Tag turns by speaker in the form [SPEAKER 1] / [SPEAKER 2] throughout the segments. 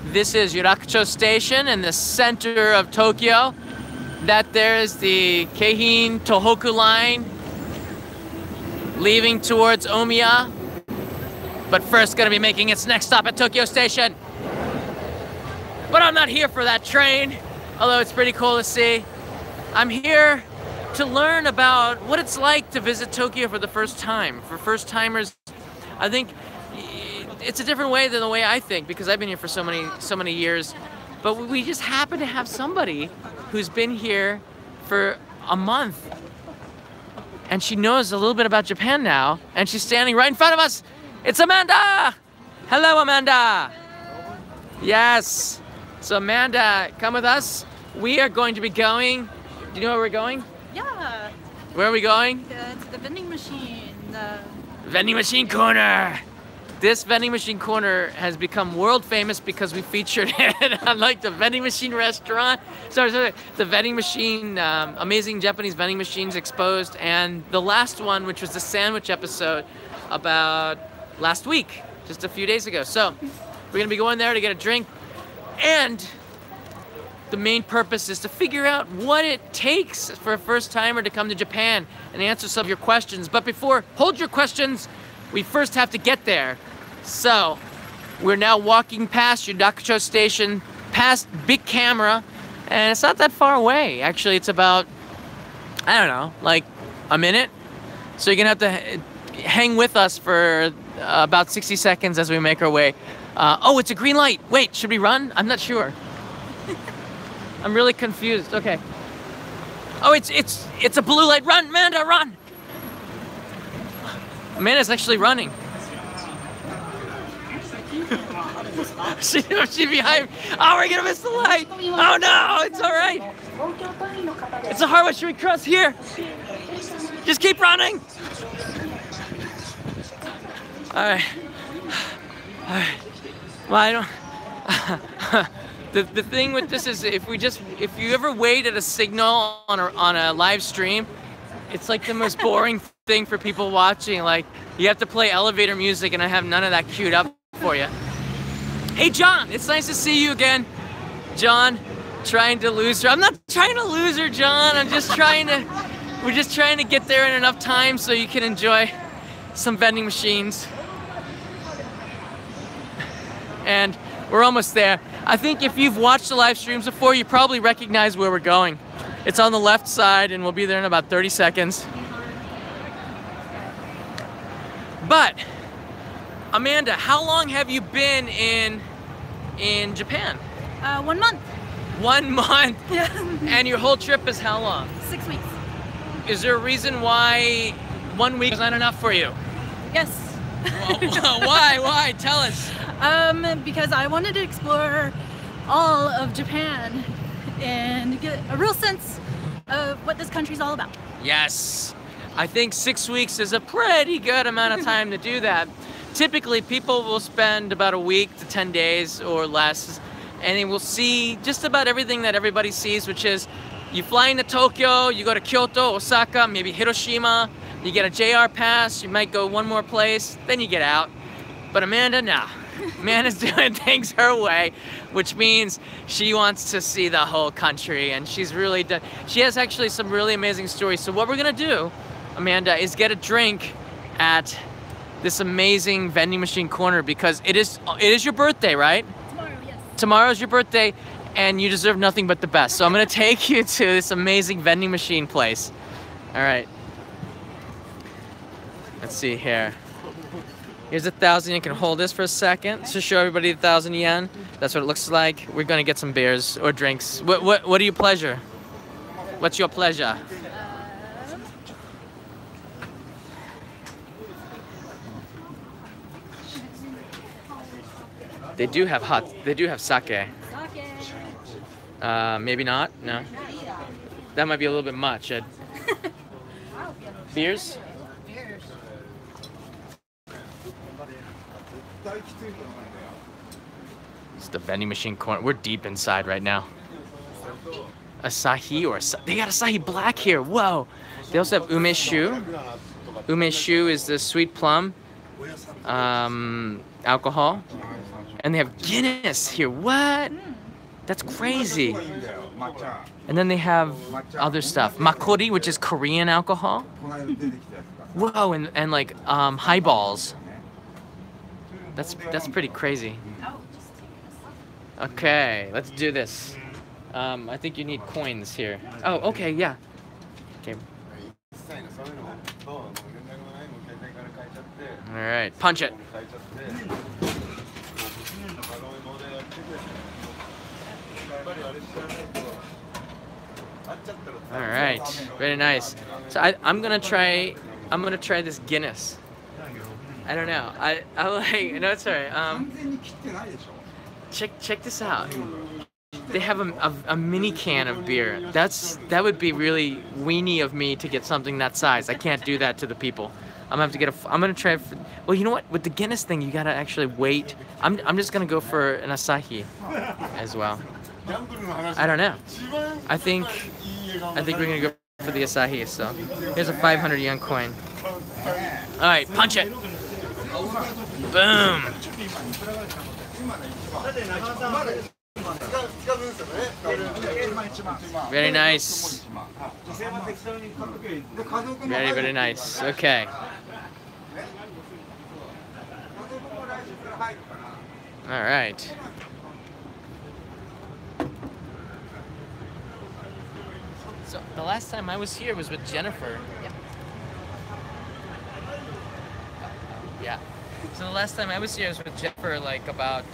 [SPEAKER 1] This is Yurakucho Station in the center of Tokyo. That there is the Keihin Tohoku line leaving towards Omiya. But first gonna be making its next stop at Tokyo Station. But I'm not here for that train, although it's pretty cool to see. I'm here to learn about what it's like to visit Tokyo for the first time. For first timers, I think it's a different way than the way I think, because I've been here for so many years. But we just happen to have somebody who's been here for a month, and she knows a little bit about Japan now, and she's standing right in front of us. It's Amanda! Hello, Amanda! Yes. So Amanda, come with us. We are going to be going. Do you know where we're going?
[SPEAKER 2] Yeah.
[SPEAKER 1] Where are we going?
[SPEAKER 2] To the vending machine.
[SPEAKER 1] Vending machine corner. This vending machine corner has become world famous because we featured it on like the vending machine restaurant. Sorry, the vending machine, amazing Japanese vending machines exposed, and the last one, which was the sandwich episode, about last week, just a few days ago. So we're gonna be going there to get a drink, and the main purpose is to figure out what it takes for a first timer to come to Japan and answer some of your questions. But before, hold your questions. We first have to get there. So, we're now walking past Yurakucho Station, past Big Camera, and it's not that far away. Actually, it's about, I don't know, like a minute. So you're gonna have to hang with us for about 60 seconds as we make our way. Oh, it's a green light. Wait, should we run? I'm not sure. I'm really confused. Okay. Oh, it's a blue light. Run, Amanda, run! Amanda's actually running. she behind. Oh, we're gonna miss the light. Oh no, it's all right. It's a hard one. Should we cross here? Just keep running. All right. All right. Well, I don't. The thing with this is, if you ever wait at a signal on a live stream, it's like the most boring thing for people watching. Like, you have to play elevator music, and I have none of that queued up for you. Hey, John, it's nice to see you again. John, trying to lose her. I'm not trying to lose her, John. We're just trying to get there in enough time so you can enjoy some vending machines. And we're almost there. I think if you've watched the live streams before, you probably recognize where we're going. It's on the left side, and we'll be there in about 30 seconds. But, Amanda, how long have you been in Japan?
[SPEAKER 2] 1 month.
[SPEAKER 1] 1 month?
[SPEAKER 2] Yeah.
[SPEAKER 1] And your whole trip is how long?
[SPEAKER 2] 6 weeks.
[SPEAKER 1] Is there a reason why 1 week is not enough for you?
[SPEAKER 2] Yes.
[SPEAKER 1] Why? Tell us.
[SPEAKER 2] Because I wanted to explore all of Japan and get a real sense of what this country's all about.
[SPEAKER 1] Yes. I think 6 weeks is a pretty good amount of time to do that. Typically, people will spend about a week to 10 days or less, and they will see just about everything that everybody sees, which is you fly into Tokyo, you go to Kyoto, Osaka, maybe Hiroshima, you get a JR pass, you might go one more place, then you get out. But Amanda, nah. Amanda's doing things her way, which means she wants to see the whole country, and she's really done. She has actually some really amazing stories. So what we're gonna do, Amanda, is get a drink at this amazing vending machine corner, because it is your birthday, right?
[SPEAKER 2] Tomorrow, yes.
[SPEAKER 1] Tomorrow's your birthday, and you deserve nothing but the best. So I'm gonna take you to this amazing vending machine place. All right. Let's see here. Here's 1,000. You can hold this for a second to show everybody 1,000 yen. That's what it looks like. We're gonna get some beers or drinks. What are your pleasure? What's your pleasure? They do have sake. Maybe not. No. That might be a little bit much. Beers? It's the vending machine corner. We're deep inside right now. Asahi or they got Asahi Black here. Whoa. They also have umeshu. Umeshu is the sweet plum. alcohol, and they have Guinness here. What? That's crazy. And then they have other stuff. Makgeolli, which is Korean alcohol. Whoa, and like highballs. That's pretty crazy. Okay, let's do this. I think you need coins here. Oh, okay, yeah. Okay. All right, punch it. All right, very nice. So I'm gonna try this Guinness. I don't know. I like. No, it's alright. Check this out. They have a mini can of beer. That would be really weenie of me to get something that size. I can't do that to the people. I'm gonna have to get I'm gonna try. Well, you know what? With the Guinness thing, you gotta actually wait. I'm just gonna go for an Asahi as well. I don't know. I think we're gonna go for the Asahi. So here's a 500 yen coin. All right, punch it. Boom. Very nice. Very, very nice. Okay. All right. So the last time I was here was with Jennifer. Yeah. So the last time I was here was with Jennifer, like about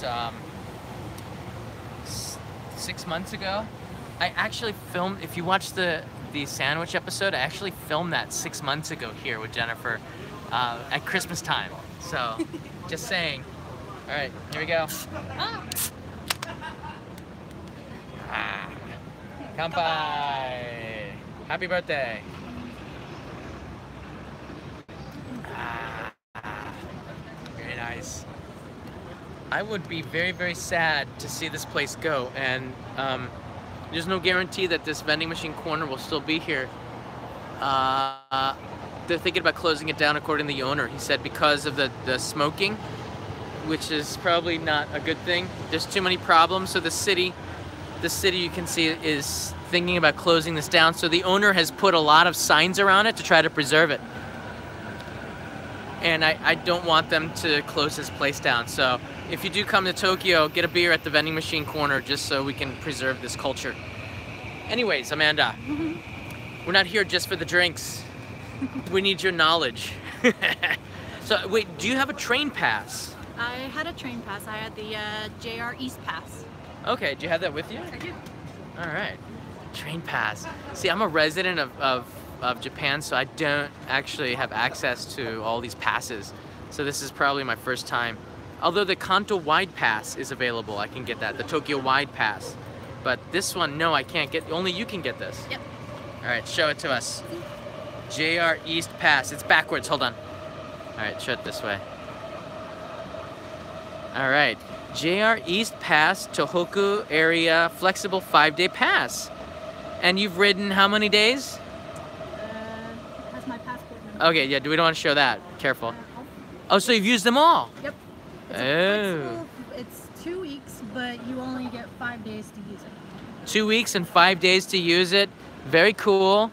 [SPEAKER 1] 6 months ago. I actually filmed, if you watch the sandwich episode, I actually filmed that 6 months ago here with Jennifer at Christmas time. So, just saying. All right, here we go. Kanpai! Happy birthday! Very nice. I would be very, very sad to see this place go, and there's no guarantee that this vending machine corner will still be here. They're thinking about closing it down, according to the owner. He said because of the smoking, which is probably not a good thing. There's too many problems, so the city you can see is thinking about closing this down. So the owner has put a lot of signs around it to try to preserve it. And I don't want them to close this place down. So if you do come to Tokyo, get a beer at the vending machine corner just so we can preserve this culture. Anyways, Amanda, we're not here just for the drinks. We need your knowledge. So wait, do you have a train pass?
[SPEAKER 2] I had a train pass. I had the JR East Pass.
[SPEAKER 1] Okay, do you have that with you?
[SPEAKER 2] I do.
[SPEAKER 1] All right, train pass. See, I'm a resident of Japan, so I don't actually have access to all these passes. So this is probably my first time. Although the Kanto Wide Pass is available, I can get that, the Tokyo Wide Pass. But this one, no, I can't get, only you can get this.
[SPEAKER 2] Yep.
[SPEAKER 1] All right, show it to us. JR East Pass, it's backwards, hold on. All right, show it this way. All right, JR East Pass, Tohoku area, flexible 5-day pass. And you've ridden how many days?
[SPEAKER 2] That's my passport number.
[SPEAKER 1] Okay, yeah, we don't want to show that. Careful. Oh, so you've used them all?
[SPEAKER 2] Yep. It's 2 weeks, but you only get 5 days to use it.
[SPEAKER 1] 2 weeks and 5 days to use it. Very cool.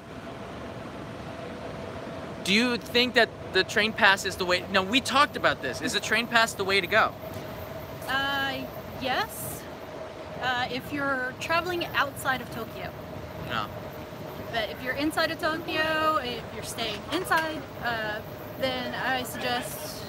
[SPEAKER 1] Do you think that the train pass is the way? No, we talked about this. Is the train pass the way to go?
[SPEAKER 2] Yes. If you're traveling outside of Tokyo.
[SPEAKER 1] No.
[SPEAKER 2] But if you're inside of Tokyo, if you're staying inside, then I suggest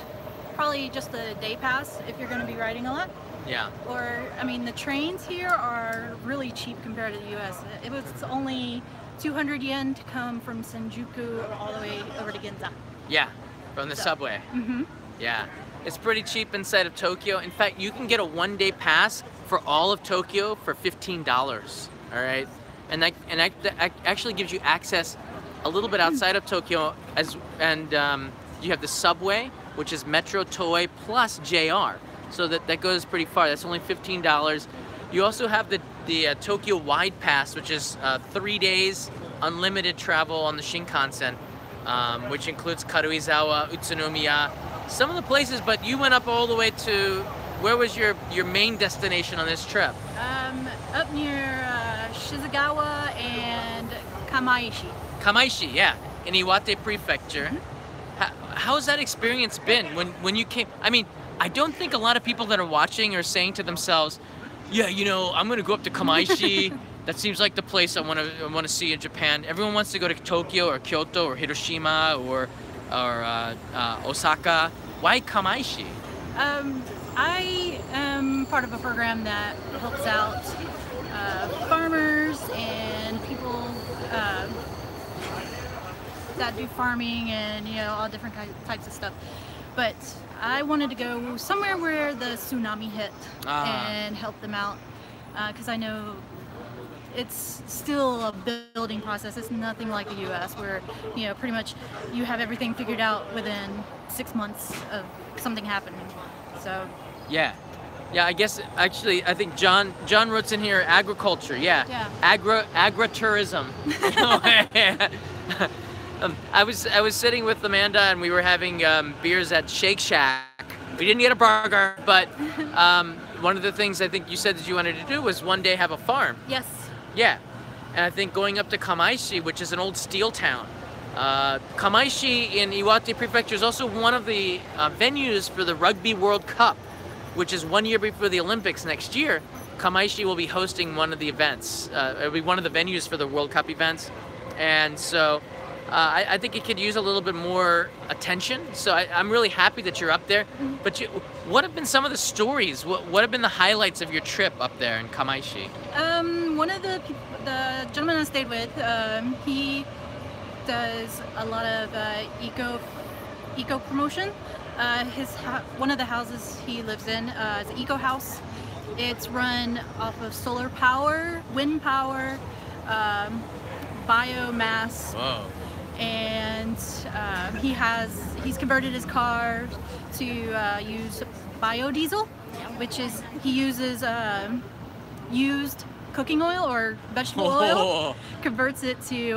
[SPEAKER 2] probably just the day pass if you're going to be riding a lot.
[SPEAKER 1] Yeah.
[SPEAKER 2] Or, I mean, the trains here are really cheap compared to the US. It was only 200 yen to come from Shinjuku all the way over to Ginza.
[SPEAKER 1] Yeah, from the subway.
[SPEAKER 2] Mm-hmm.
[SPEAKER 1] Yeah. It's pretty cheap inside of Tokyo. In fact, you can get a 1-day pass for all of Tokyo for $15. All right. And that actually gives you access a little bit outside of Tokyo, and you have the subway, which is Metro Toei plus JR, so that goes pretty far. That's only $15. You also have the Tokyo Wide Pass, which is 3 days unlimited travel on the Shinkansen, which includes Karuizawa, Utsunomiya, some of the places, but you went up all the way to, where was your main destination on this trip?
[SPEAKER 2] Up near Shizugawa and Kamaishi.
[SPEAKER 1] Kamaishi, yeah, in Iwate Prefecture. How's that experience been when you came? I mean, I don't think a lot of people that are watching are saying to themselves, yeah, you know, I'm gonna go up to Kamaishi. That seems like the place I want to see in Japan. Everyone wants to go to Tokyo or Kyoto or Hiroshima or Osaka. Why Kamaishi?
[SPEAKER 2] I am part of a program that helps out farmers and people that do farming and, you know, all different types of stuff. But I wanted to go somewhere where the tsunami hit and help them out, because I know it's still a building process. It's nothing like the U.S. where, you know, pretty much you have everything figured out within 6 months of something happening. So
[SPEAKER 1] yeah, I guess actually I think John wrote in here agriculture. Yeah. Agritourism. I was sitting with Amanda and we were having beers at Shake Shack. We didn't get a burger, but one of the things I think you said that you wanted to do was one day have a farm.
[SPEAKER 2] yes.
[SPEAKER 1] Yeah, and I think going up to Kamaishi, which is an old steel town. Kamaishi in Iwate Prefecture is also one of the venues for the Rugby World Cup, which is 1 year before the Olympics next year. Kamaishi will be hosting one of the events. It'll be one of the venues for the World Cup events. And so I think it could use a little bit more attention. So I'm really happy that you're up there. But what have been some of the stories? What have been the highlights of your trip up there in Kamaishi?
[SPEAKER 2] One of the gentlemen I stayed with, he does a lot of eco promotion. One of the houses he lives in is an eco house. It's run off of solar power, wind power, biomass.
[SPEAKER 1] Whoa.
[SPEAKER 2] And he's converted his car to use biodiesel, which is he uses used cooking oil or vegetable oil, converts it to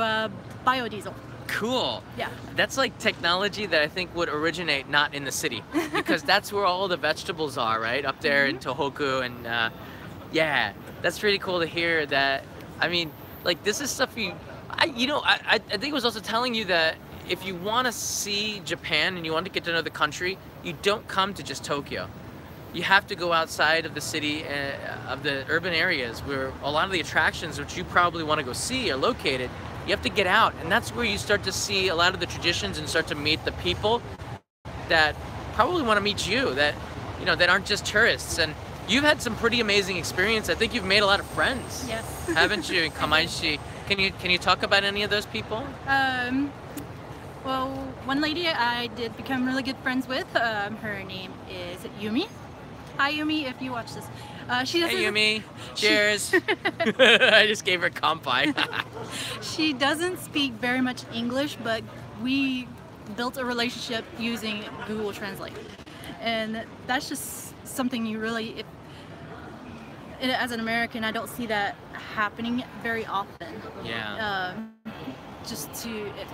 [SPEAKER 2] biodiesel.
[SPEAKER 1] Cool.
[SPEAKER 2] Yeah.
[SPEAKER 1] That's like technology that I think would originate not in the city, because that's where all the vegetables are, right? Up there in Tohoku, and yeah, that's pretty cool to hear that. I mean, like, this is stuff I think it was also telling you that if you want to see Japan and you want to get to know the country, you don't come to just Tokyo. You have to go outside of the city, of the urban areas where a lot of the attractions which you probably want to go see are located. You have to get out, and that's where you start to see a lot of the traditions and start to meet the people that probably want to meet you, that, you know, that aren't just tourists. And you've had some pretty amazing experience. I think you've made a lot of friends.
[SPEAKER 2] Yes.
[SPEAKER 1] Haven't you, in Kamaishi? Can you talk about any of those people?
[SPEAKER 2] Well, one lady I did become really good friends with. Her name is Yumi. Hi, Yumi, if you watch this. Hey,
[SPEAKER 1] Yumi. Cheers. I just gave her a kampai.
[SPEAKER 2] She doesn't speak very much English, but we built a relationship using Google Translate. And that's just something you really, as an American, I don't see that happening very often.
[SPEAKER 1] Yeah.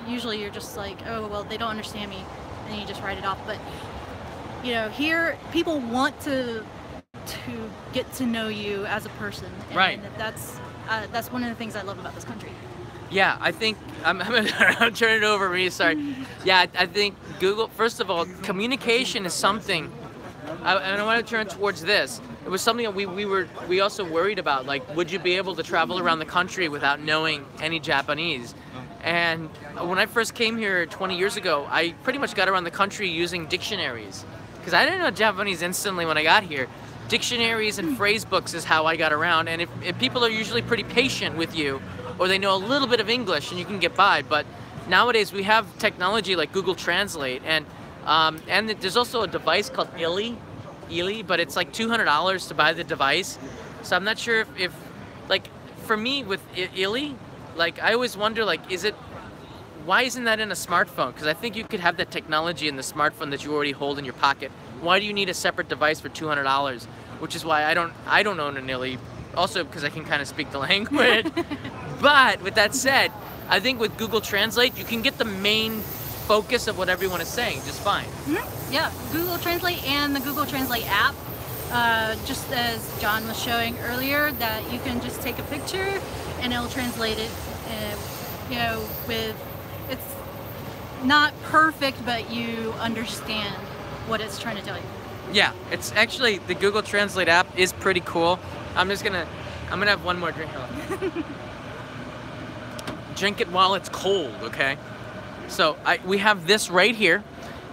[SPEAKER 2] Usually you're just like, oh, well, they don't understand me, and you just write it off. But, you know, here people want to get to know you as a person. And
[SPEAKER 1] right.
[SPEAKER 2] That's one of the things I love about this country.
[SPEAKER 1] Yeah, I think I'm turning it over to me. Sorry. Yeah, I think Google. First of all, communication is something. And I want to turn towards this. It was something that we also worried about. Like, would you be able to travel around the country without knowing any Japanese? And when I first came here 20 years ago, I pretty much got around the country using dictionaries, because I didn't know Japanese instantly when I got here. Dictionaries and phrase books is how I got around. And if people are usually pretty patient with you, or they know a little bit of English, and you can get by. But nowadays we have technology like Google Translate, and there's also a device called Ili, but it's like $200 to buy the device. So I'm not sure if like, for me with Ili, like, I always wonder, like, why isn't that in a smartphone? Because I think you could have that technology in the smartphone that you already hold in your pocket. Why do you need a separate device for $200? Which is why I don't own an Ili. Also because I can kind of speak the language. But with that said, I think with Google Translate, you can get the main focus of what everyone is saying just fine.
[SPEAKER 2] Yeah, Google Translate and the Google Translate app. Just as John was showing earlier, that you can just take a picture and it'll translate it. You know, it's not perfect, but you understand what it's trying to tell you.
[SPEAKER 1] Yeah, it's actually, the Google Translate app is pretty cool. I'm gonna have one more drink. Drink it while it's cold, okay? So we have this right here,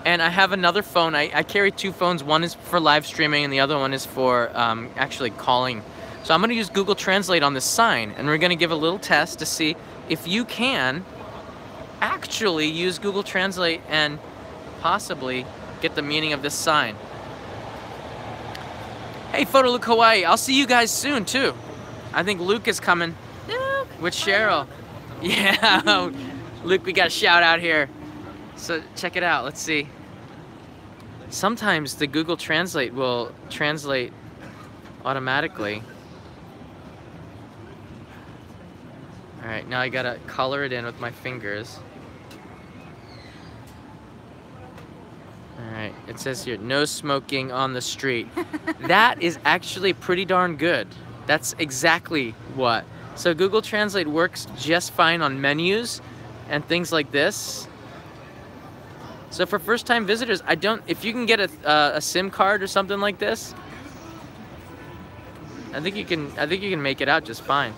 [SPEAKER 1] and I have another phone. I carry two phones. One is for live streaming, and the other one is for actually calling. So I'm gonna use Google Translate on this sign, and we're gonna give a little test to see if you can actually use Google Translate and possibly get the meaning of this sign. Hey, Photo Luke Hawaii, I'll see you guys soon too. I think Luke is coming.
[SPEAKER 2] Luke!
[SPEAKER 1] With Cheryl. Yeah, Luke, we got a shout out here. So check it out, let's see. Sometimes the Google Translate will translate automatically. All right, now I gotta color it in with my fingers. All right, it says here, no smoking on the street. That is actually pretty darn good. That's exactly what. So Google Translate works just fine on menus and things like this. So for first-time visitors, if you can get a SIM card or something like this, I think you can make it out just fine.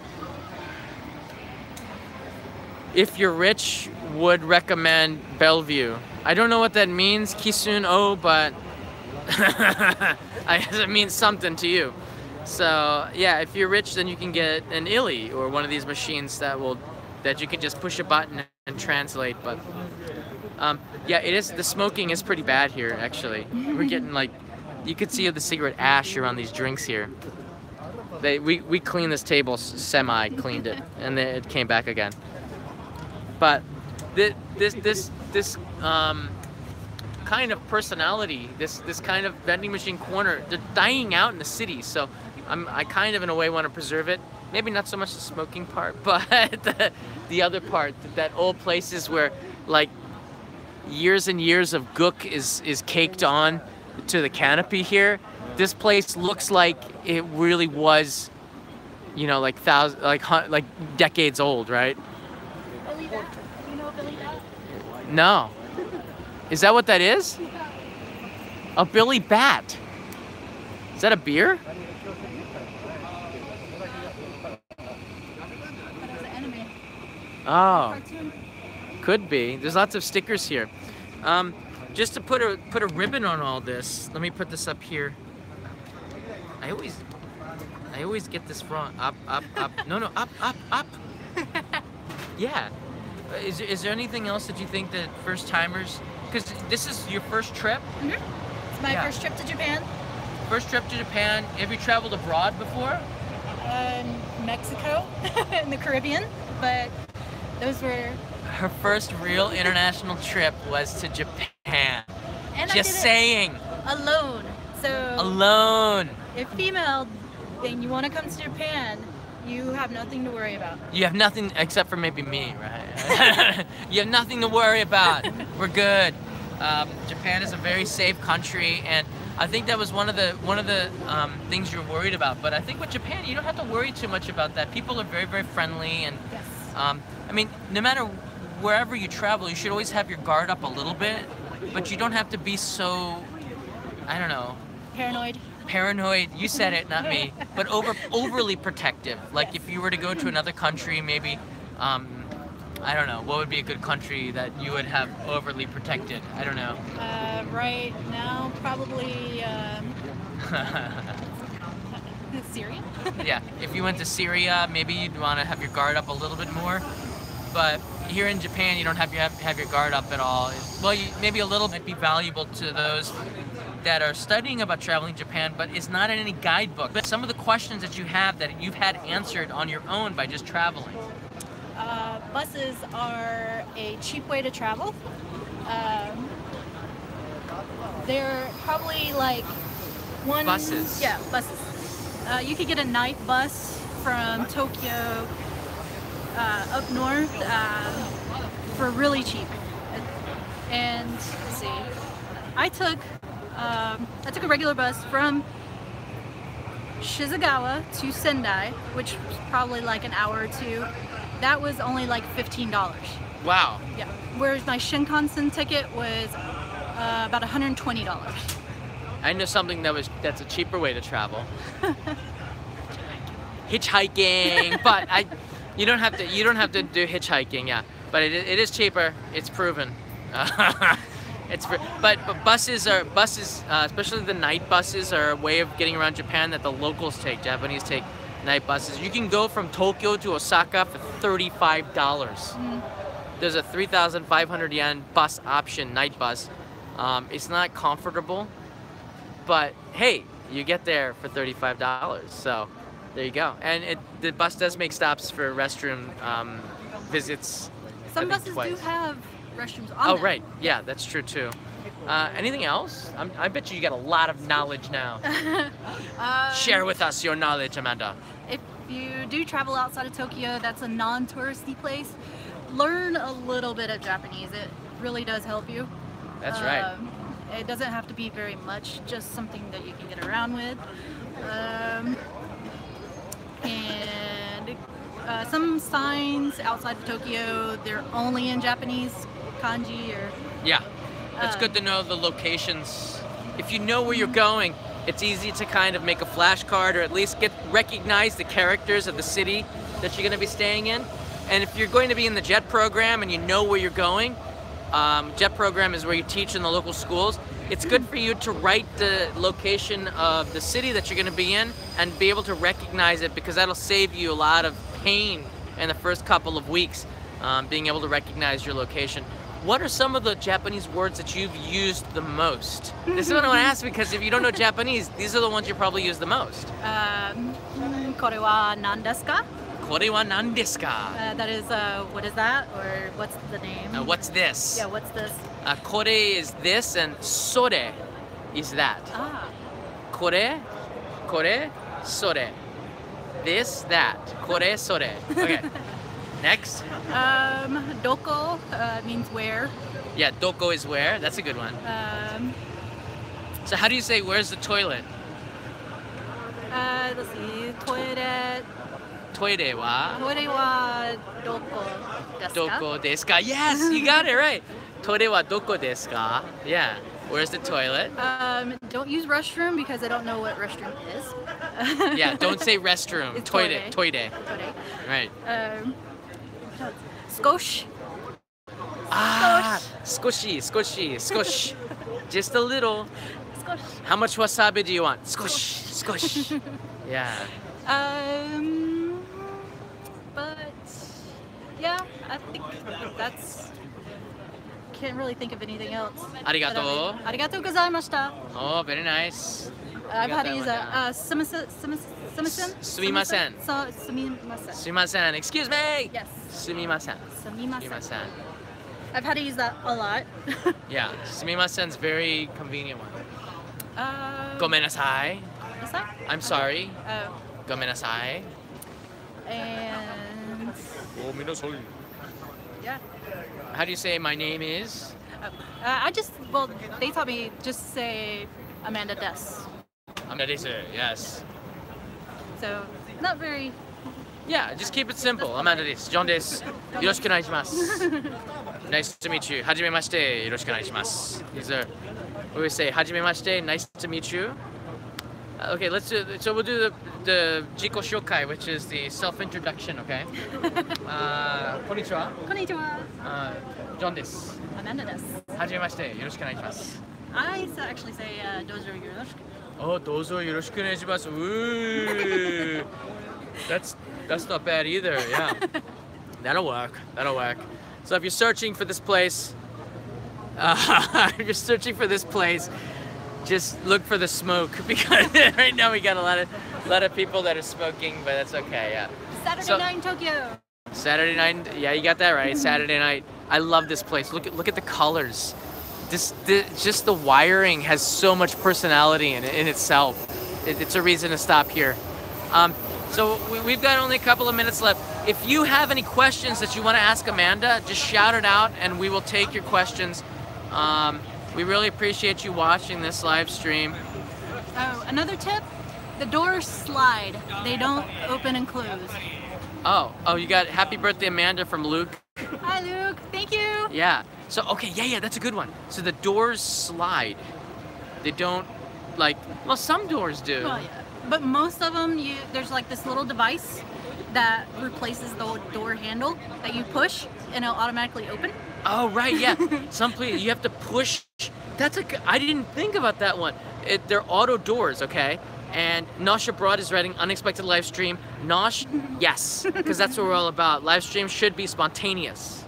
[SPEAKER 1] If you're rich, would recommend Bellevue. I don't know what that means, Kisun O, but I guess it means something to you. So yeah, if you're rich, then you can get an Illy or one of these machines that you can just push a button and translate. But yeah, the smoking is pretty bad here actually. We're getting like, you could see the cigarette ash around these drinks here. We cleaned this table, semi-cleaned it, and then it came back again. But this kind of personality, this kind of vending machine corner, they're dying out in the city. So I kind of in a way want to preserve it. Maybe not so much the smoking part, but the other part, that old places where like years and years of gook is caked on to the canopy here. This place looks like it really was, you know, like decades old, right?
[SPEAKER 2] Billy Bat? You know Billy Bat?
[SPEAKER 1] No. Is that what that is? A Billy Bat. Is that a beer? Oh, could be. There's lots of stickers here. Just to put a ribbon on all this, let me put this up here. I always get this wrong. Up. No, up. Yeah. Is there anything else that you think that first timers? Because this is your first trip.
[SPEAKER 2] Mm-hmm. It's my first trip to Japan.
[SPEAKER 1] First trip to Japan. Have you traveled abroad before?
[SPEAKER 2] Mexico in the Caribbean, but those were...
[SPEAKER 1] Her first real international trip was to Japan.
[SPEAKER 2] And
[SPEAKER 1] just saying.
[SPEAKER 2] Alone. So
[SPEAKER 1] alone.
[SPEAKER 2] If female, then you want to come to Japan, you have nothing to worry about.
[SPEAKER 1] You have nothing except for maybe me, right? You have nothing to worry about. We're good. Japan is a very safe country, and I think that was one of the things you're worried about. But I think with Japan, you don't have to worry too much about that. People are very, very friendly, and
[SPEAKER 2] yes.
[SPEAKER 1] I mean, no matter wherever you travel, you should always have your guard up a little bit, but you don't have to be so, I don't know. Paranoid, you said it, not me, but overly protective. Like if you were to go to another country, maybe, I don't know, what would be a good country that you would have overly protected? I don't know.
[SPEAKER 2] Right now, probably Syria?
[SPEAKER 1] Yeah, if you went to Syria, maybe you'd want to have your guard up a little bit more. But here in Japan, you don't have your guard up at all. Well, maybe a little might be valuable to those that are studying about traveling to Japan, but it's not in any guidebook. But some of the questions that you have that you've had answered on your own by just traveling.
[SPEAKER 2] Buses are a cheap way to travel. They're probably like
[SPEAKER 1] buses.
[SPEAKER 2] Yeah, buses. You could get a night bus from Tokyo up north for really cheap. And let's see, I took a regular bus from Shizugawa to Sendai, which was probably like an hour or two. That was only like $15.
[SPEAKER 1] Wow.
[SPEAKER 2] Yeah. Whereas my Shinkansen ticket was about $120.
[SPEAKER 1] I know something that's a cheaper way to travel. Hitchhiking, but you don't have to do hitchhiking, yeah. But it is cheaper. It's proven. But buses, especially the night buses, are a way of getting around Japan that the locals take. Japanese take night buses. You can go from Tokyo to Osaka for $35. There's a 3,500 yen bus option, night bus. It's not comfortable, but hey, you get there for $35. So there you go. And the bus does make stops for restroom visits.
[SPEAKER 2] Some buses do have restrooms on
[SPEAKER 1] Oh,
[SPEAKER 2] them.
[SPEAKER 1] right. Yeah, that's true too. Anything else? I bet you got a lot of knowledge now. Share with us your knowledge, Amanda.
[SPEAKER 2] If you do travel outside of Tokyo, that's a non-touristy place, learn a little bit of Japanese. It really does help you.
[SPEAKER 1] That's right.
[SPEAKER 2] It doesn't have to be very much, just something that you can get around with. And some signs outside of Tokyo, they're only in Japanese kanji or...
[SPEAKER 1] Yeah, it's good to know the locations. If you know where you're going, it's easy to kind of make a flashcard or at least recognize the characters of the city that you're going to be staying in. And if you're going to be in the JET program and you know where you're going, JET program is where you teach in the local schools. It's good for you to write the location of the city that you're going to be in and be able to recognize it, because that'll save you a lot of pain in the first couple of weeks, being able to recognize your location. What are some of the Japanese words that you've used the most? This is what I want to ask, because if you don't know Japanese, these are the ones you probably use the most.
[SPEAKER 2] これは何ですか?
[SPEAKER 1] これは何ですか?
[SPEAKER 2] That is, what is that? Or what's the name?
[SPEAKER 1] What's this?
[SPEAKER 2] Yeah, what's this?
[SPEAKER 1] これ is this, and それ is that. これ それ this, that. これそれ Okay. Next.
[SPEAKER 2] Doko means where.
[SPEAKER 1] Yeah, doko is where. That's a good one. So how do you say where's the toilet?
[SPEAKER 2] Let's see. Toilet.
[SPEAKER 1] トイレは
[SPEAKER 2] トイレはどこですか?
[SPEAKER 1] どこですか? Yes, you got it right. トイレはどこですか? Yeah. Where's the toilet?
[SPEAKER 2] Don't use restroom because I don't know what restroom is.
[SPEAKER 1] Yeah, don't say restroom.
[SPEAKER 2] It's
[SPEAKER 1] トイレ. トイレ. Right.
[SPEAKER 2] 少し.
[SPEAKER 1] 少し. Just a little.
[SPEAKER 2] 少し.
[SPEAKER 1] How much wasabi do you want? 少し. Yeah.
[SPEAKER 2] But yeah, I think that's. Can't really think of anything else.
[SPEAKER 1] ありがとう。
[SPEAKER 2] ありがとうございました.
[SPEAKER 1] Oh, very nice.
[SPEAKER 2] I've had to useすみません.
[SPEAKER 1] すみません.
[SPEAKER 2] そう、すみません.
[SPEAKER 1] すみません. Excuse me.
[SPEAKER 2] Yes.
[SPEAKER 1] すみません.
[SPEAKER 2] すみません.
[SPEAKER 1] すみません.
[SPEAKER 2] I've had to use that a lot.
[SPEAKER 1] Yeah, すみません is very convenient one. ごめんなさい.
[SPEAKER 2] Is that?
[SPEAKER 1] I'm sorry.
[SPEAKER 2] Oh.
[SPEAKER 1] ごめんなさい.
[SPEAKER 2] And yeah.
[SPEAKER 1] How do you say my name is?
[SPEAKER 2] They taught me just say Amanda Des.
[SPEAKER 1] Amanda desu, yes.
[SPEAKER 2] So, not very...
[SPEAKER 1] Yeah, just keep it simple. Amanda desu, John desu. よろしくお願いします. Nice to meet you. はじめまして。よろしくお願いします. These are, we would say, はじめまして. Nice to meet you. Okay, so we'll do the Jiko Shokai, which is the self-introduction, okay? こんにちは.
[SPEAKER 2] こんにちは.
[SPEAKER 1] John desu.
[SPEAKER 2] Amanda Des.
[SPEAKER 1] はじめまして。よろしくお願いします.
[SPEAKER 2] I actually say dozo yoroshiku.
[SPEAKER 1] Oh, どうぞよろしくお願いします. Ooh. That's not bad either, yeah. That'll work. So if you're searching for this place, just look for the smoke, because right now we got a lot of people that are smoking, but that's okay, yeah.
[SPEAKER 2] Saturday night in Tokyo.
[SPEAKER 1] Saturday night, yeah, you got that right. Saturday night. I love this place. Look at the colors. Just the wiring has so much personality in itself. It's a reason to stop here. So we've got only a couple of minutes left. If you have any questions that you want to ask Amanda, just shout it out and we will take your questions. We really appreciate you watching this live stream.
[SPEAKER 2] Oh, another tip, the doors slide. They don't open and close.
[SPEAKER 1] Oh, you got happy birthday Amanda from Luke.
[SPEAKER 2] Hi Luke, thank you.
[SPEAKER 1] Yeah, so okay, yeah, that's a good one. So the doors slide. They don't, like, well, some doors do.
[SPEAKER 2] Well, yeah. But most of them, there's like this little device that replaces the door handle that you push and it'll automatically open.
[SPEAKER 1] Oh, right, yeah. Some place you have to push. I didn't think about that one. They're auto doors, okay? And Nosh Abroad is writing unexpected live stream. Nosh, yes, because that's what we're all about. Live stream should be spontaneous.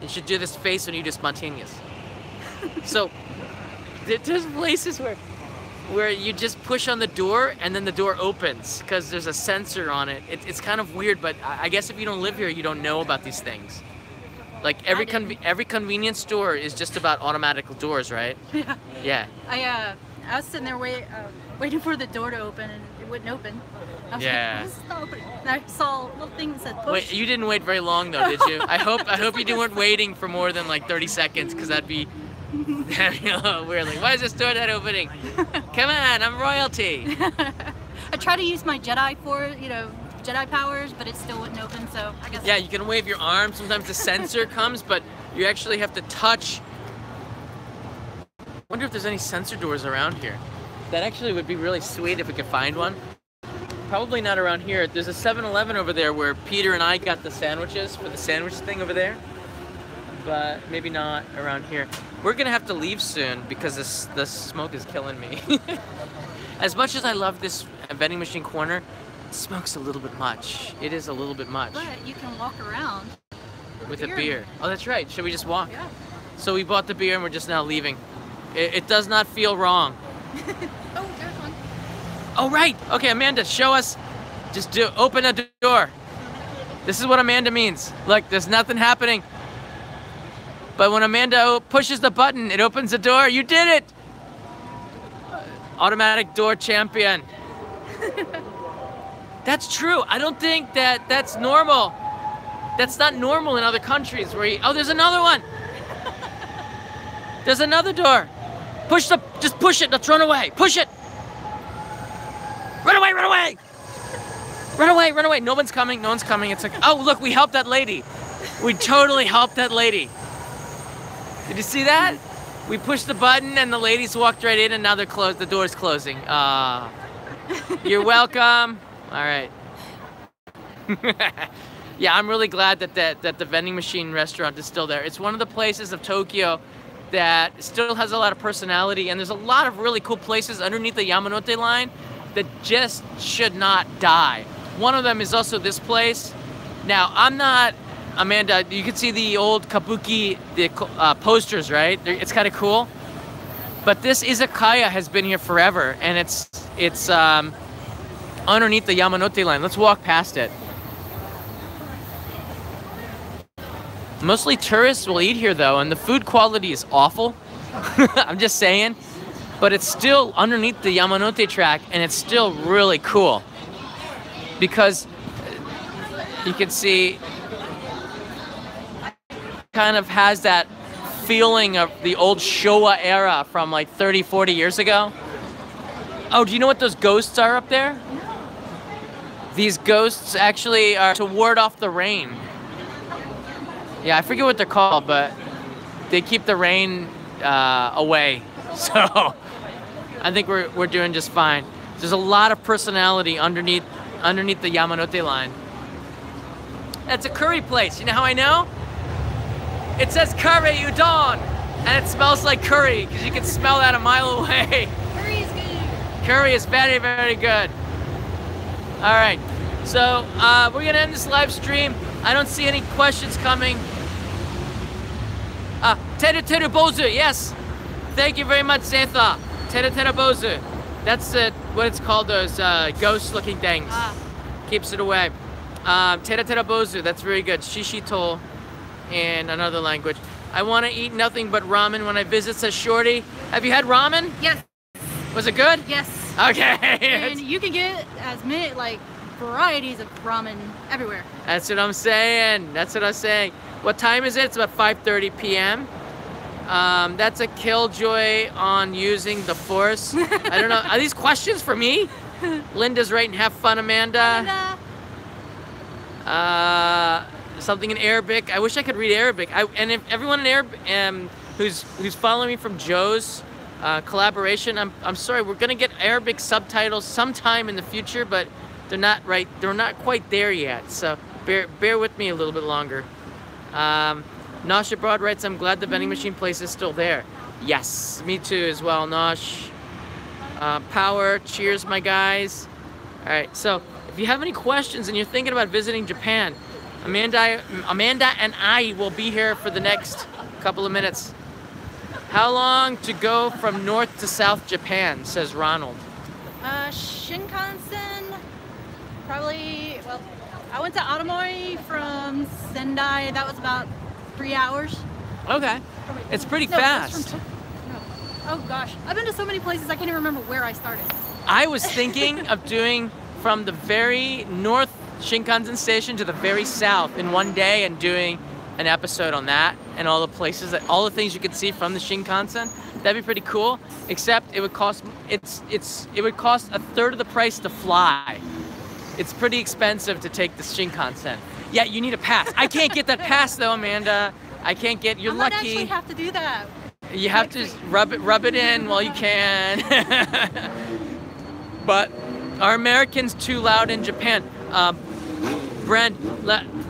[SPEAKER 1] You should do this face when you do spontaneous. So there's places where you just push on the door and then the door opens because there's a sensor on it. It's kind of weird, but I guess if you don't live here, you don't know about these things. Like every convenience store is just about automatic doors, right? Yeah.
[SPEAKER 2] Yeah. I was sitting there waiting for the door to open and it wouldn't open. I was like, this is not opening. And I saw a little thing that said push.
[SPEAKER 1] Wait, you didn't wait very long though, did you? I hope you weren't waiting for more than like 30 seconds because that'd be weird. Like, why is this door not opening? Come on, I'm royalty.
[SPEAKER 2] I try to use my Jedi Jedi powers, but it still wouldn't open, so I guess.
[SPEAKER 1] Yeah, you can wave your arm. Sometimes the sensor comes, but you actually have to touch. I wonder if there's any sensor doors around here. That actually would be really sweet if we could find one. Probably not around here. There's a 7-Eleven over there where Peter and I got the sandwiches for the sandwich thing over there. But maybe not around here. We're gonna have to leave soon because the smoke is killing me. As much as I love this vending machine corner, it smokes a little bit much. It is a little bit much.
[SPEAKER 2] But you can walk around
[SPEAKER 1] with a beer. Oh, that's right. Should we just walk?
[SPEAKER 2] Yeah.
[SPEAKER 1] So we bought the beer and we're just now leaving. It does not feel wrong.
[SPEAKER 2] Oh, there's one.
[SPEAKER 1] Oh, right. Okay, Amanda, show us. Just open a door. This is what Amanda means. Look, there's nothing happening. But when Amanda pushes the button, it opens the door. You did it! Automatic door champion. That's true. I don't think that's normal. That's not normal in other countries where oh, there's another one. There's another door. Just push it. Let's run away. Push it. Run away, run away. Run away, run away. No one's coming. No one's coming. It's like, oh, look, we helped that lady. We totally helped that lady. Did you see that? We pushed the button and the ladies walked right in and now they're closed. The door's closing. You're welcome. All right. Yeah, I'm really glad that the vending machine restaurant is still there. It's one of the places of Tokyo that still has a lot of personality, and there's a lot of really cool places underneath the Yamanote line that just should not die. One of them is also this place. Now, Amanda, you can see the old kabuki posters, right? It's kind of cool. But this izakaya has been here forever, and it's underneath the Yamanote line. Let's walk past it. Mostly tourists will eat here though, and the food quality is awful. I'm just saying. But it's still underneath the Yamanote track, and it's still really cool. Because you can see kind of has that feeling of the old Showa era from like 30, 40 years ago. Oh, do you know what those ghosts are up there? These ghosts actually are to ward off the rain. Yeah, I forget what they're called, but they keep the rain away. So I think we're doing just fine. There's a lot of personality underneath the Yamanote line. That's a curry place. You know how I know? It says curry udon, and it smells like curry because you can smell that a mile away.
[SPEAKER 2] Curry is good.
[SPEAKER 1] Curry is very, very good. All right, so we're gonna end this live stream. I don't see any questions coming. Teru Teru Bozu, yes. Thank you very much, Setha. Teru Teru Bozu. That's what it's called, those ghost-looking things. Keeps it away. Teru Teru Bozu, that's very good. Shishito in another language. I want to eat nothing but ramen when I visit, says Shorty. Have you had ramen?
[SPEAKER 2] Yes.
[SPEAKER 1] Was it good?
[SPEAKER 2] Yes.
[SPEAKER 1] Okay.
[SPEAKER 2] And you can get as many, like, varieties of ramen everywhere.
[SPEAKER 1] That's what I'm saying. That's what I'm saying. What time is it? It's about 5:30 p.m. That's a killjoy on using the Force. I don't know. Are these questions for me? Linda's writing, have fun, Amanda. Something in Arabic. I wish I could read Arabic. And if everyone in Arabic who's following me from Joe's collaboration, I'm sorry. We're gonna get Arabic subtitles sometime in the future, but they're not quite there yet. So bear with me a little bit longer. Nosh Abroad writes, I'm glad the vending machine place is still there. Yes, me too as well, Nosh. Power, cheers, my guys. All right, so if you have any questions and you're thinking about visiting Japan, Amanda and I will be here for the next couple of minutes. How long to go from north to south Japan, says Ronald?
[SPEAKER 2] Shinkansen, probably, well, I went to Aomori from Sendai. That was about 3 hours.
[SPEAKER 1] Okay. It's pretty fast.
[SPEAKER 2] Oh gosh. I've been to so many places I can't even remember where I started.
[SPEAKER 1] I was thinking of doing from the very north Shinkansen station to the very south in one day and doing an episode on that and all the places, all the things you could see from the Shinkansen. That'd be pretty cool. Except it would cost it would cost a third of the price to fly. It's pretty expensive to take the Shinkansen. Yeah, you need a pass. I can't get that pass though, Amanda. I can't get. You're lucky.
[SPEAKER 2] I might actually have to do that.
[SPEAKER 1] You have to rub it in while you can. But are Americans too loud in Japan? Brent,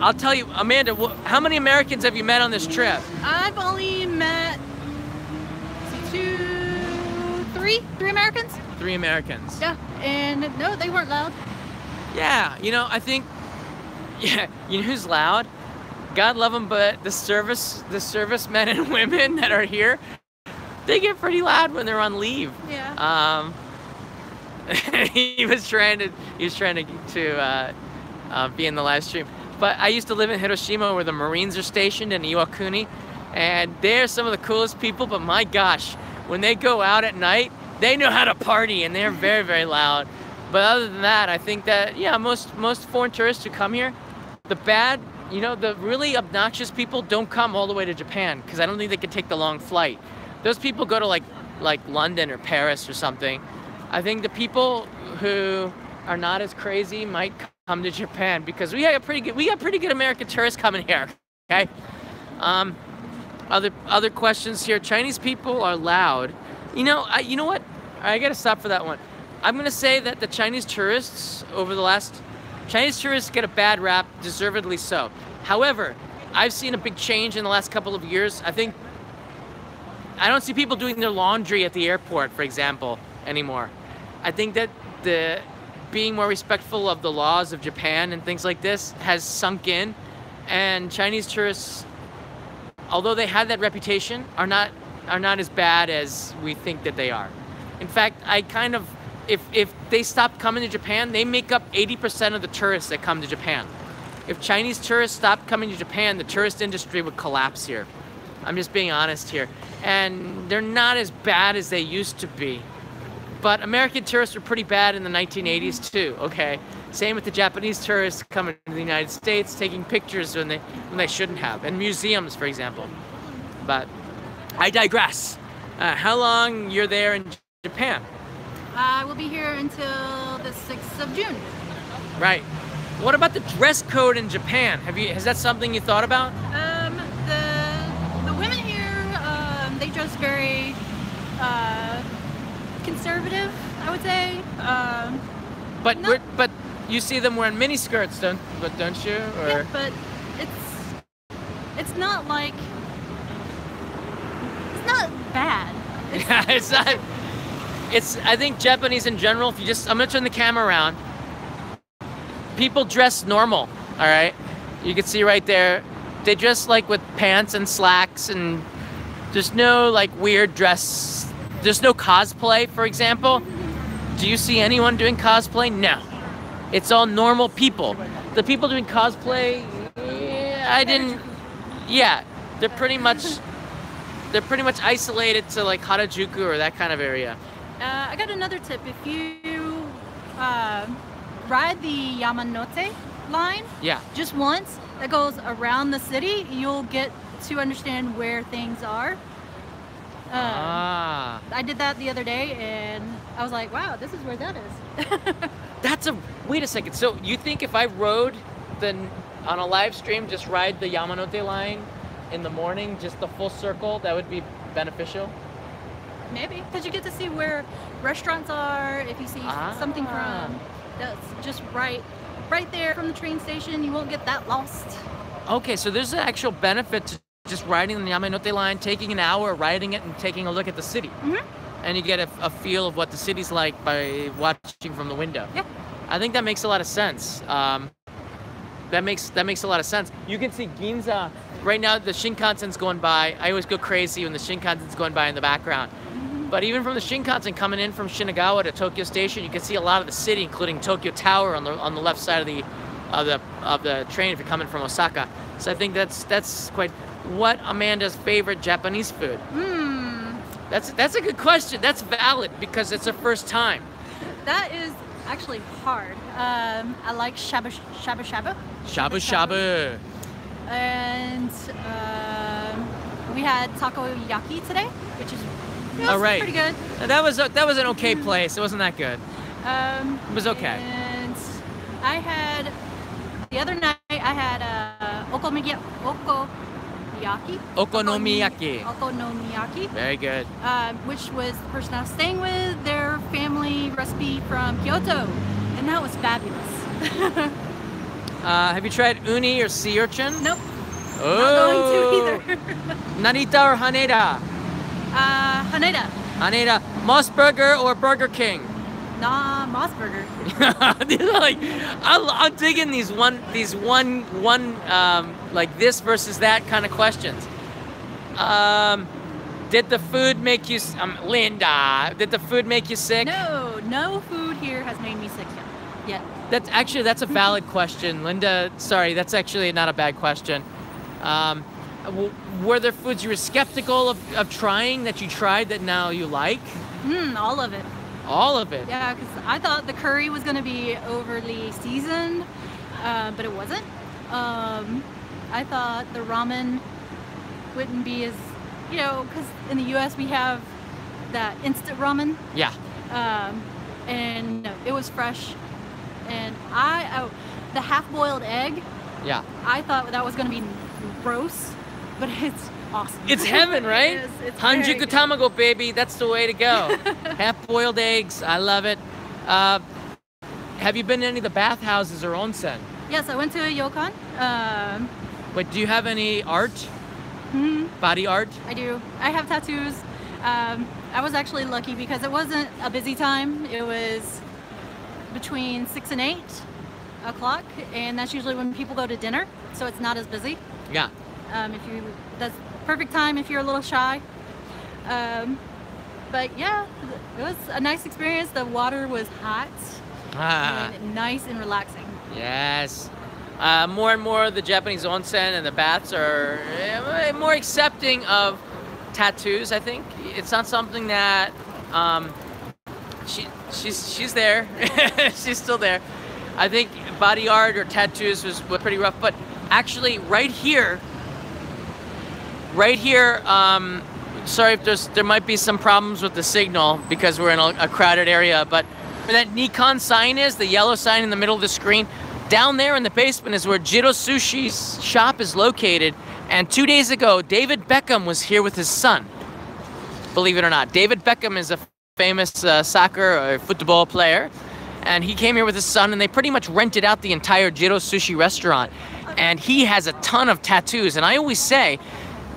[SPEAKER 1] I'll tell you, Amanda. How many Americans have you met on this trip?
[SPEAKER 2] I've only met three Americans.
[SPEAKER 1] 3 Americans.
[SPEAKER 2] Yeah, and no, they weren't loud.
[SPEAKER 1] Yeah, you know, I think. Yeah, you know who's loud? God love them, but the servicemen and women that are here, they get pretty loud when they're on leave.
[SPEAKER 2] Yeah.
[SPEAKER 1] He was trying to be in the live stream. But I used to live in Hiroshima where the Marines are stationed in Iwakuni, and they're some of the coolest people, but my gosh, when they go out at night, they know how to party and they're very, very loud. But other than that, I think that, yeah, most foreign tourists who come here, the really obnoxious people don't come all the way to Japan because I don't think they can take the long flight. Those people go to like London or Paris or something. I think the people who are not as crazy might come to Japan because we got pretty good American tourists coming here. Okay. Other questions here. Chinese people are loud. You know what? I gotta stop for that one. I'm gonna say that the Chinese tourists Chinese tourists get a bad rap, deservedly so. However, I've seen a big change in the last couple of years. I don't see people doing their laundry at the airport, for example, anymore. I think that the being more respectful of the laws of Japan and things like this has sunk in, and Chinese tourists, although they had that reputation, are not as bad as we think that they are. In fact, if they stopped coming to Japan, they make up 80% of the tourists that come to Japan. If Chinese tourists stopped coming to Japan, the tourist industry would collapse here. I'm just being honest here. And they're not as bad as they used to be. But American tourists were pretty bad in the 1980s too, okay? Same with the Japanese tourists coming to the United States, taking pictures when they shouldn't have, in museums, for example. But I digress. How long you're there in Japan?
[SPEAKER 2] I will be here until the 6th of June.
[SPEAKER 1] Right. What about the dress code in Japan? Has that something you thought about?
[SPEAKER 2] The women here, they dress very conservative, I would say.
[SPEAKER 1] But you see them wearing mini skirts, don't you? Or...
[SPEAKER 2] Yeah, but it's not like it's not bad.
[SPEAKER 1] Yeah, it's not. I think Japanese in general, I'm gonna turn the camera around. People dress normal, all right? You can see right there, they dress like with pants and slacks, and there's no like weird dress. There's no cosplay, for example. Do you see anyone doing cosplay? No. It's all normal people. The people doing cosplay, they're pretty much isolated to like Harajuku or that kind of area.
[SPEAKER 2] I got another tip. If you ride the Yamanote line, just once, that goes around the city, you'll get to understand where things are. I did that the other day, and I was like, wow, this is where that is.
[SPEAKER 1] Wait a second. So you think if I rode on a live stream, just ride the Yamanote line in the morning, just the full circle, that would be beneficial?
[SPEAKER 2] Maybe, because you get to see where restaurants are. If you see something from that's just right there from the train station, you won't get that lost.
[SPEAKER 1] Okay, so there's an actual benefit to just riding the Yamanote line, taking an hour, riding it, and taking a look at the city. And you get a feel of what the city's like by watching from the window.
[SPEAKER 2] Yeah.
[SPEAKER 1] I think that makes a lot of sense. That makes a lot of sense. You can see Ginza. Right now, the Shinkansen's going by. I always go crazy when the Shinkansen's going by in the background. But even from the Shinkansen coming in from Shinagawa to Tokyo Station, you can see a lot of the city, including Tokyo Tower on the left side of the train if you're coming from Osaka. So I think that's quite. What Amanda's favorite Japanese food? That's a good question. That's valid because it's her first time.
[SPEAKER 2] That is actually hard. I like shabu shabu.
[SPEAKER 1] Shabu shabu.
[SPEAKER 2] And we had takoyaki today, which is pretty good.
[SPEAKER 1] That was an okay place. It wasn't that good. It was okay.
[SPEAKER 2] And the other night I had okonomiyaki.
[SPEAKER 1] Very good.
[SPEAKER 2] Which was the person I was staying with, their family recipe from Kyoto, and that was fabulous.
[SPEAKER 1] Have you tried uni or sea urchin?
[SPEAKER 2] Nope.
[SPEAKER 1] Oh.
[SPEAKER 2] Not going to either.
[SPEAKER 1] Narita or Haneda?
[SPEAKER 2] Haneda.
[SPEAKER 1] Haneda. Moss Burger or Burger King?
[SPEAKER 2] Nah, Moss Burger.
[SPEAKER 1] I'm digging these one like this versus that kind of questions. Did the food make you, Linda? Did the food make you sick?
[SPEAKER 2] No food here has made me sick yet.
[SPEAKER 1] That's a valid question, Linda. Sorry, that's actually not a bad question. Were there foods you were skeptical of trying that you tried that now you like?
[SPEAKER 2] All of it.
[SPEAKER 1] All of it?
[SPEAKER 2] Yeah, because I thought the curry was going to be overly seasoned, but it wasn't. I thought the ramen wouldn't be as, because in the U.S. we have that instant ramen.
[SPEAKER 1] Yeah.
[SPEAKER 2] And no, it was fresh. And the half-boiled egg.
[SPEAKER 1] Yeah.
[SPEAKER 2] I thought that was going to be gross, but it's awesome.
[SPEAKER 1] It's heaven, right?
[SPEAKER 2] It's
[SPEAKER 1] Hanjuku tamago, baby. That's the way to go. Half-boiled eggs. I love it. Have you been to any of the bathhouses or onsen?
[SPEAKER 2] Yes, I went to a ryokan.
[SPEAKER 1] Wait, do you have any art? Body art?
[SPEAKER 2] I do. I have tattoos. I was actually lucky because it wasn't a busy time. It was between 6 and 8 o'clock, and that's usually when people go to dinner, so it's not as busy.
[SPEAKER 1] Yeah.
[SPEAKER 2] That's perfect time if you're a little shy. But yeah, it was a nice experience. The water was hot and nice and relaxing.
[SPEAKER 1] Yes. More and more the Japanese onsen and the baths are more accepting of tattoos, I think. It's not something that she's there. She's still there. I think body art or tattoos was pretty rough, but actually right here, sorry if there might be some problems with the signal because we're in a crowded area, but where that Nikon sign is, the yellow sign in the middle of the screen, down there in the basement is where Jiro Sushi's shop is located. And 2 days ago, David Beckham was here with his son. Believe it or not. David Beckham is a famous soccer or football player. And he came here with his son, and they pretty much rented out the entire Jiro Sushi restaurant. And he has a ton of tattoos. And I always say,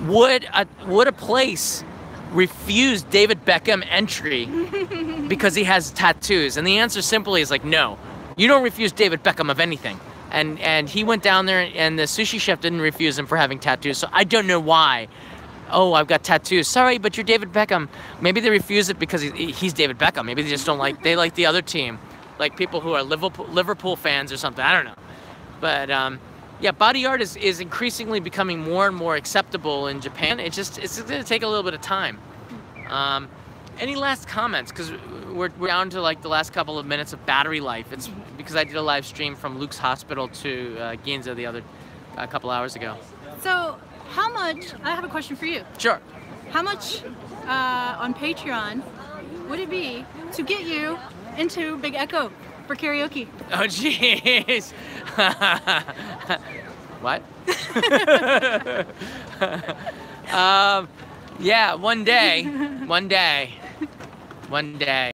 [SPEAKER 1] would a place refuse David Beckham entry because he has tattoos? And the answer simply is like, no. You don't refuse David Beckham of anything. And he went down there, and the sushi chef didn't refuse him for having tattoos. So I don't know why. Oh, I've got tattoos. Sorry, but you're David Beckham. Maybe they refuse it because he's David Beckham. Maybe they just don't like, they like the other team. Like people who are Liverpool fans or something. I don't know. But yeah, body art is increasingly becoming more and more acceptable in Japan. It's going to take a little bit of time. Any last comments? Because we're down to like the last couple of minutes of battery life. It's because I did a live stream from Luke's hospital to Ginza a couple hours ago.
[SPEAKER 2] So how much, I have a question for you.
[SPEAKER 1] Sure.
[SPEAKER 2] How much on Patreon would it be to get you into Big Echo for karaoke?
[SPEAKER 1] Oh, jeez. What? Yeah, one day.